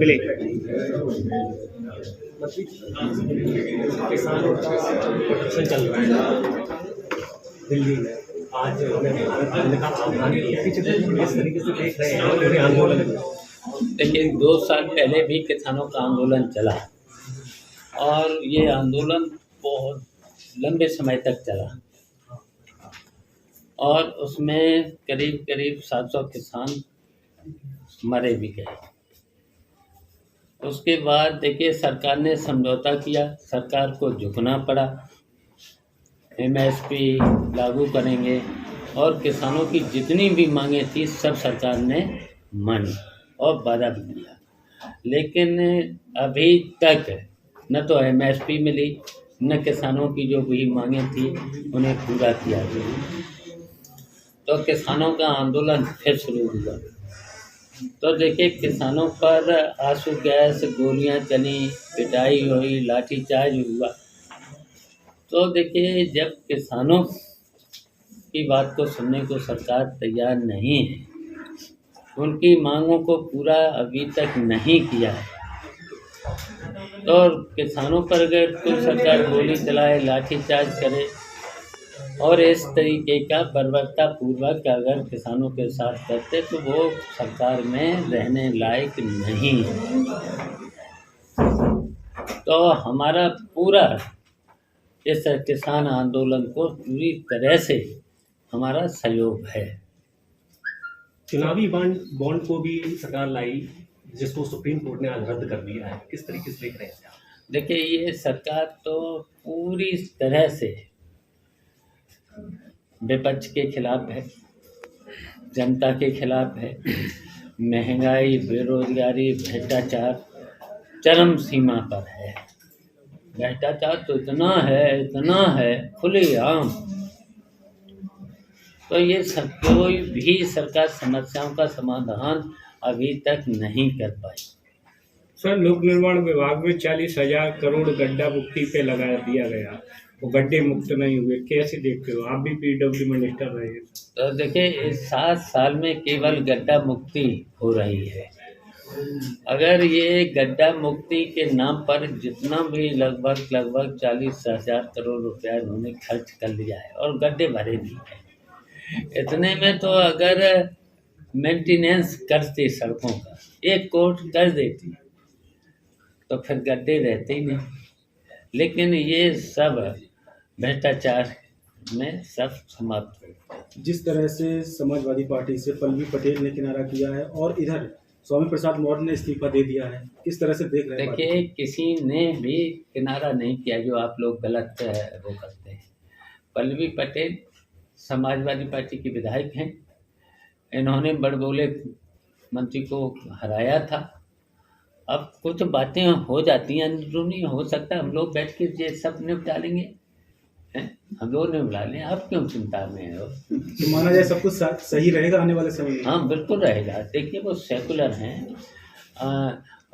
मिले। किसानों का प्रदर्शन चल रहा है दिल्ली में आज, किस तरीके से देख रहे हैं आंदोलन? देखिए 2 साल पहले भी किसानों का आंदोलन चला और ये आंदोलन बहुत लंबे समय तक चला और उसमें करीब करीब 700 किसान मरे भी गए। उसके बाद देखिए सरकार ने समझौता किया, सरकार को झुकना पड़ा, MSP लागू करेंगे और किसानों की जितनी भी मांगें थी सब सरकार ने मानी और वादा भी किया, लेकिन अभी तक न तो MSP मिली न किसानों की जो भी मांगें थी उन्हें पूरा किया गया। तो किसानों का आंदोलन फिर शुरू हुआ। तो देखिए किसानों पर आंसू गैस गोलियां चली, पिटाई हुई, लाठीचार्ज हुआ। तो देखिए जब किसानों की बात को सुनने को सरकार तैयार नहीं है, उनकी मांगों को पूरा अभी तक नहीं किया है, तो किसानों पर अगर कोई सरकार गोली चलाए, लाठीचार्ज करे और इस तरीके का बर्बरतापूर्वक अगर किसानों के साथ करते तो वो सरकार में रहने लायक नहीं है। तो हमारा पूरा इस किसान आंदोलन को पूरी तरह से हमारा सहयोग है। चुनावी बॉन्ड को भी सरकार लाई, जिसको सुप्रीम कोर्ट ने आज रद्द कर दिया है, किस तरीके से देख रहे हैं आप? देखिए ये सरकार तो पूरी तरह से विपक्ष के खिलाफ है, जनता के खिलाफ है। महंगाई, बेरोजगारी, भ्रष्टाचार चरम सीमा पर है। भ्रष्टाचार तो इतना है खुलेआम। तो ये कोई भी सरकार समस्याओं का समाधान अभी तक नहीं कर पाई। सर, लोक निर्माण विभाग में 40,000 करोड़ गड्ढा मुक्ति पे लगा दिया गया, वो गड्ढे मुक्त नहीं हुए, कैसे देखते हो? आप भी PW मिनिस्टर रहे हैं। तो देखिए इस 7 साल में केवल गड्ढा मुक्ति हो रही है। अगर ये गड्ढा मुक्ति के नाम पर जितना भी लगभग 40,000 करोड़ रुपया उन्होंने खर्च कर लिया है और गड्ढे भरे भी हैं, इतने में तो अगर मेंटेनेंस करते सड़कों का 1 कोर्ट कर देती तो फिर गड्ढे रहते ही नहीं। लेकिन ये सब भ्रष्टाचार में सब समाप्त हो। जिस तरह से समाजवादी पार्टी से पल्लवी पटेल ने किनारा किया है और इधर स्वामी प्रसाद मौर्य ने इस्तीफा दे दिया है, किस तरह से देख रहे हैं? देखिए किसी ने भी किनारा नहीं किया, जो आप लोग गलत वो करते हैं। पल्लवी पटेल समाजवादी पार्टी की विधायक हैं, इन्होंने बड़बोले मंत्री को हराया था। अब कुछ बातें हो जाती हैं, अंदरूनी हो सकता है, हम लोग बैठ के ये सब निपटा लेंगे, हम लोग निपटा लें, आप क्यों चिंता में हो? तो माना जाए सब कुछ सही रहेगा आने वाले समय में? हाँ बिल्कुल रहेगा। देखिए वो सेकुलर हैं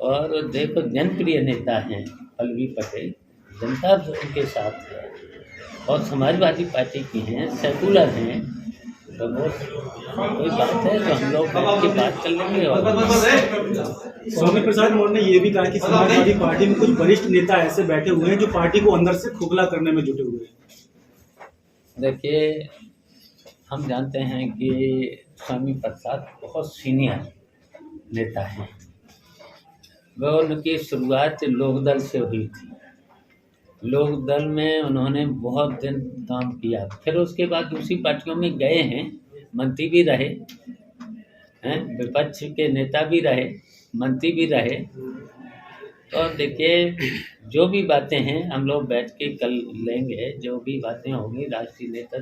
और देखो जनप्रिय नेता हैं पल्लवी पटेल, जनता उनके साथ है और समाजवादी पार्टी की हैं, सेकुलर हैं। तो वो कोई बात है तो हम लोग बैठ के बात कर लेंगे। और स्वामी प्रसाद मौर्य ने ये भी कहा कि समाजवादी पार्टी में कुछ वरिष्ठ नेता ऐसे बैठे हुए हैं जो पार्टी को अंदर से खोखला करने में जुटे हुए हैं। देखिए हम जानते हैं कि स्वामी प्रसाद बहुत सीनियर नेता हैं। वह उनकी शुरुआत लोकदल से हुई थी। लोकदल में उन्होंने बहुत दिन काम किया, फिर उसके बाद दूसरी पार्टियों में गए हैं, मंत्री भी रहे हैं, विपक्ष के नेता भी रहे, मंत्री भी रहे। तो देखिए जो भी बातें हैं हम लोग बैठ के कल लेंगे, जो भी बातें होंगी राष्ट्रीय नेता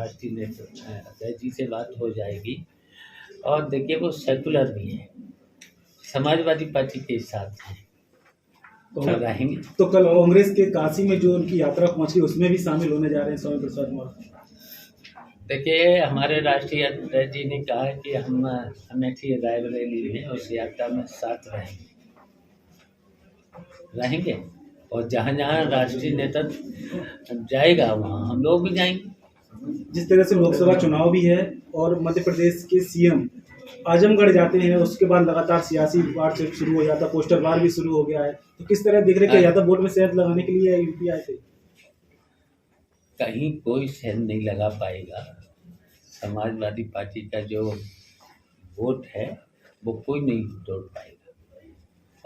अध्यक्ष जी से बात हो जाएगी। और देखिए वो सेकुलर भी हैं, समाजवादी पार्टी के साथ हैं, रहेंगे। तो कल कांग्रेस के काशी में जो उनकी यात्रा पहुंची उसमें भी शामिल होने जा रहे हैं स्वामी प्रसाद मौर्य। देखिए हमारे राष्ट्रीय अध्यक्ष जी ने कहा कि हम अमेठी रायबरेली में उस यात्रा में साथ रहेंगे और जहाँ जहाँ राष्ट्रीय नेता जाएगा वहाँ हम लोग भी जाएंगे। जिस तरह से लोकसभा चुनाव भी है और मध्य प्रदेश के CM आजमगढ़ जाते हैं, उसके बाद लगातार सियासी वार से शुरू हो जाता है, पोस्टर वार भी शुरू हो गया है, तो किस तरह दिख रहे कि यादव वोट में शहद लगाने के लिए यूपी आए थे? कहीं कोई शहद नहीं लगा पाएगा। समाजवादी पार्टी का जो वोट है वो कोई नहीं तोड़ पाएगा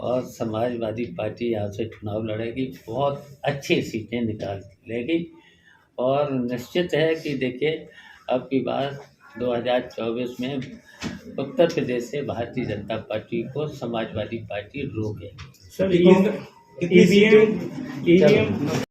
और समाजवादी पार्टी यहाँ से चुनाव लड़ेगी, बहुत अच्छी सीटें निकाल लेगी और निश्चित है कि देखिए अब की बार 2024 में उत्तर प्रदेश से भारतीय जनता पार्टी को समाजवादी पार्टी रोकेगी। सर कितनी ईवीएम